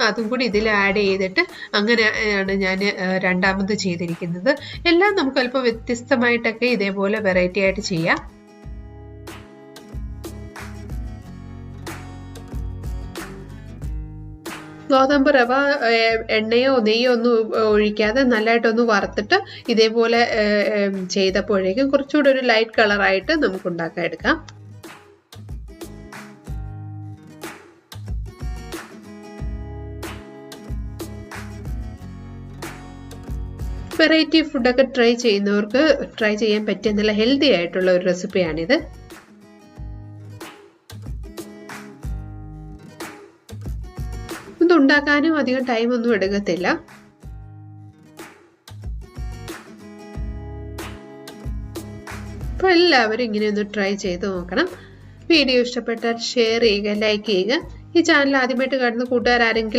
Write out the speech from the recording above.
അതും കൂടി ഇതിൽ ആഡ് ചെയ്തിട്ട് അങ്ങനെയാണ് ഞാൻ രണ്ടാമത് ചെയ്തിരിക്കുന്നത്. എല്ലാം നമുക്ക് അല്പം വ്യത്യസ്തമായിട്ടൊക്കെ ഇതേപോലെ വെറൈറ്റി ആയിട്ട് ചെയ്യാം. ഗോതമ്പ് റവ എണ്ണയോ നെയ്യോ ഒന്നും ഒഴിക്കാതെ നല്ലതായിട്ടൊന്ന് വറുത്തിട്ട് ഇതേപോലെ ചെയ്തപ്പോഴേക്കും കുറച്ചുകൂടെ ഒരു ലൈറ്റ് കളറായിട്ട് നമുക്ക് ഉണ്ടാക്കാൻ എടുക്കാം. വെറൈറ്റി ഫുഡൊക്കെ ട്രൈ ചെയ്യുന്നവർക്ക് ട്രൈ ചെയ്യാൻ പറ്റിയ നല്ല ഹെൽത്തി ആയിട്ടുള്ള ഒരു റെസിപ്പിയാണിത്. ഇതുണ്ടാക്കാനും അധികം ടൈം ഒന്നും എടുക്കത്തില്ല. അപ്പോൾ എല്ലാവരും ഇങ്ങനെയൊന്ന് ട്രൈ ചെയ്ത് നോക്കണം. വീഡിയോ ഇഷ്ടപ്പെട്ടാൽ ഷെയർ ചെയ്യുക, ലൈക്ക് ചെയ്യുക. ഈ ചാനൽ ആദ്യമായിട്ട് കാണുന്ന കൂട്ടുകാർ ആരെങ്കിലും